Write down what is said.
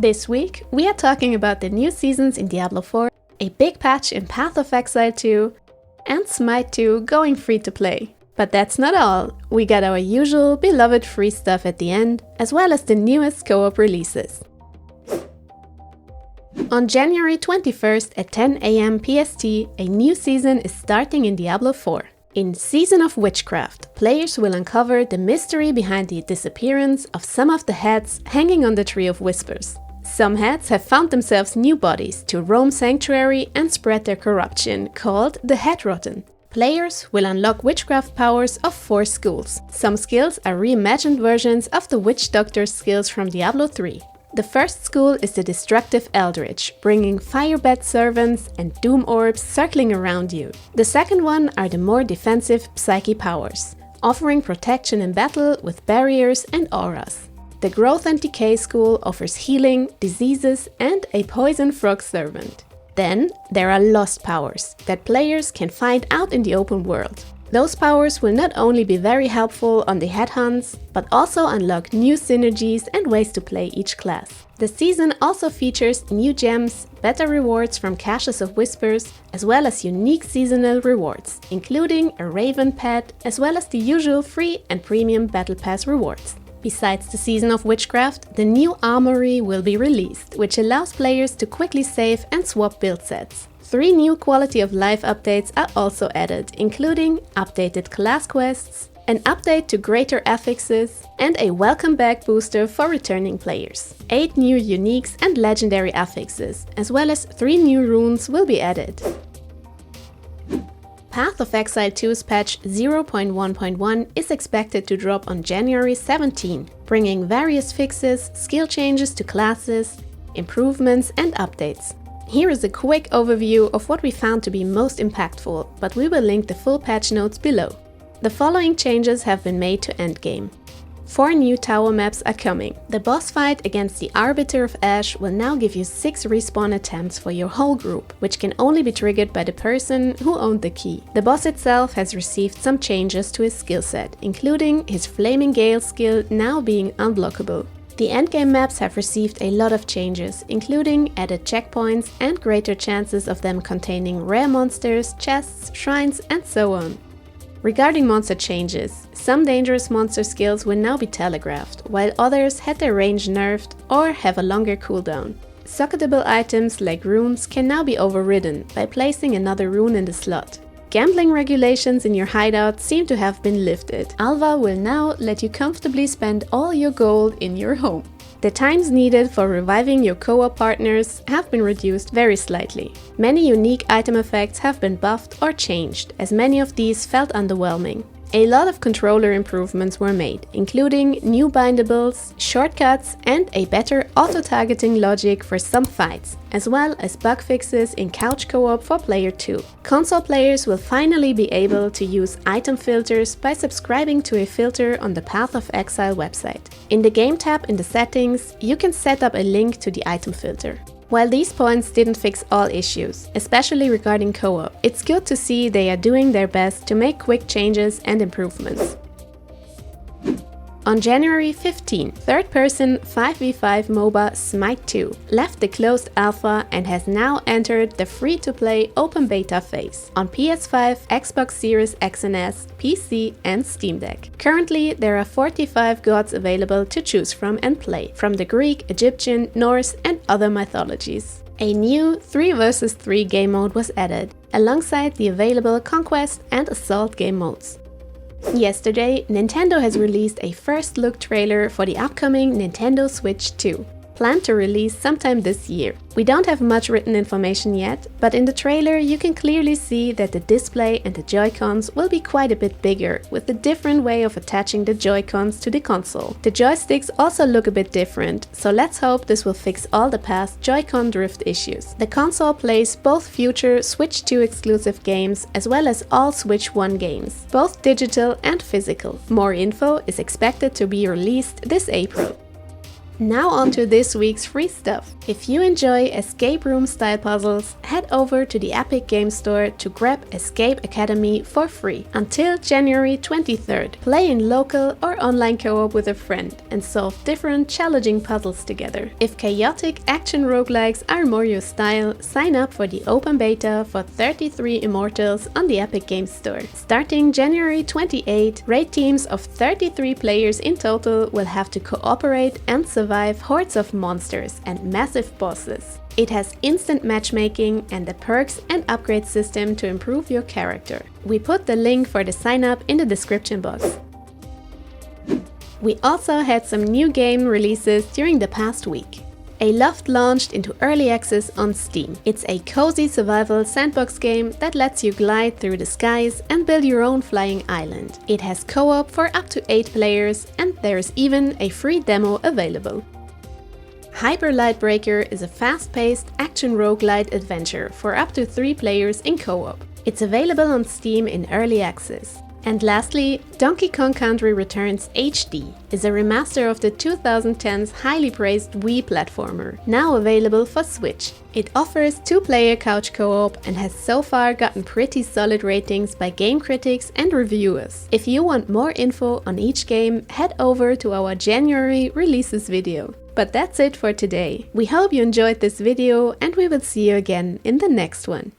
This week, we are talking about the new seasons in Diablo 4, a big patch in Path of Exile 2, and Smite 2 going free to play. But that's not all. We got our usual beloved free stuff at the end, as well as the newest co-op releases. On January 21st at 10 AM PST, a new season is starting in Diablo 4. In Season of Witchcraft, players will uncover the mystery behind the disappearance of some of the heads hanging on the Tree of Whispers. Some heads have found themselves new bodies to roam Sanctuary and spread their corruption, called the Headrotten. Players will unlock witchcraft powers of 4 schools. Some skills are reimagined versions of the Witch Doctor's skills from Diablo 3. The first school is the Destructive Eldritch, bringing Firebed Servants and Doom Orbs circling around you. The second one are the more defensive Psyche powers, offering protection in battle with barriers and auras. The Growth and Decay school offers healing, diseases, and a Poison Frog Servant. Then there are Lost powers that players can find out in the open world. Those powers will not only be very helpful on the headhunts, but also unlock new synergies and ways to play each class. The season also features new gems, better rewards from Caches of Whispers, as well as unique seasonal rewards, including a Raven pet, as well as the usual free and premium Battle Pass rewards. Besides the Season of Witchcraft, the new Armory will be released, which allows players to quickly save and swap build sets. 3 new quality of life updates are also added, including updated class quests, an update to greater affixes, and a welcome back booster for returning players. 8 new uniques and legendary affixes, as well as 3 new runes will be added. Path of Exile 2's patch 0.1.1 is expected to drop on January 17, bringing various fixes, skill changes to classes, improvements and updates. Here is a quick overview of what we found to be most impactful, but we will link the full patch notes below. The following changes have been made to endgame. 4 new tower maps are coming. The boss fight against the Arbiter of Ash will now give you 6 respawn attempts for your whole group, which can only be triggered by the person who owned the key. The boss itself has received some changes to his skill set, including his Flaming Gale skill now being unblockable. The endgame maps have received a lot of changes, including added checkpoints and greater chances of them containing rare monsters, chests, shrines, and so on. Regarding monster changes, some dangerous monster skills will now be telegraphed, while others had their range nerfed or have a longer cooldown. Socketable items like runes can now be overridden by placing another rune in the slot. Gambling regulations in your hideout seem to have been lifted. Alva will now let you comfortably spend all your gold in your home. The times needed for reviving your co-op partners have been reduced very slightly. Many unique item effects have been buffed or changed, as many of these felt underwhelming. A lot of controller improvements were made, including new bindables, shortcuts, and a better auto-targeting logic for some fights, as well as bug fixes in couch co-op for player 2. Console players will finally be able to use item filters by subscribing to a filter on the Path of Exile website. In the Game tab in the settings, you can set up a link to the item filter. While these points didn't fix all issues, especially regarding co-op, it's good to see they are doing their best to make quick changes and improvements. On January 15, third-person 5v5 MOBA Smite 2 left the closed alpha and has now entered the free-to-play open beta phase on PS5, Xbox Series X and S, PC and Steam Deck. Currently, there are 45 gods available to choose from and play, from the Greek, Egyptian, Norse and other mythologies. A new 3 vs 3 game mode was added, alongside the available Conquest and Assault game modes. Yesterday, Nintendo has released a first-look trailer for the upcoming Nintendo Switch 2, planned to release sometime this year. We don't have much written information yet, but in the trailer you can clearly see that the display and the Joy-Cons will be quite a bit bigger, with a different way of attaching the Joy-Cons to the console. The joysticks also look a bit different, so let's hope this will fix all the past Joy-Con drift issues. The console plays both future Switch 2 exclusive games as well as all Switch 1 games, both digital and physical. More info is expected to be released this April. Now on to this week's free stuff. If you enjoy escape room style puzzles, head over to the Epic Games Store to grab Escape Academy for free. Until January 23rd, play in local or online co-op with a friend and solve different challenging puzzles together. If chaotic action roguelikes are more your style, sign up for the open beta for 33 Immortals on the Epic Games Store. Starting January 28, raid teams of 33 players in total will have to cooperate and survive hordes of monsters and massive bosses. It has instant matchmaking and a perks and upgrade system to improve your character. We put the link for the sign up in the description box. We also had some new game releases during the past week. Aloft launched into early access on Steam. It's a cozy survival sandbox game that lets you glide through the skies and build your own flying island. It has co-op for up to 8 players and there is even a free demo available. Hyper Light Breaker is a fast-paced action roguelite adventure for up to 3 players in co-op. It's available on Steam in early access. And lastly, Donkey Kong Country Returns HD is a remaster of the 2010's highly praised Wii platformer, now available for Switch. It offers 2-player couch co-op and has so far gotten pretty solid ratings by game critics and reviewers. If you want more info on each game, head over to our January releases video. But that's it for today. We hope you enjoyed this video and we will see you again in the next one.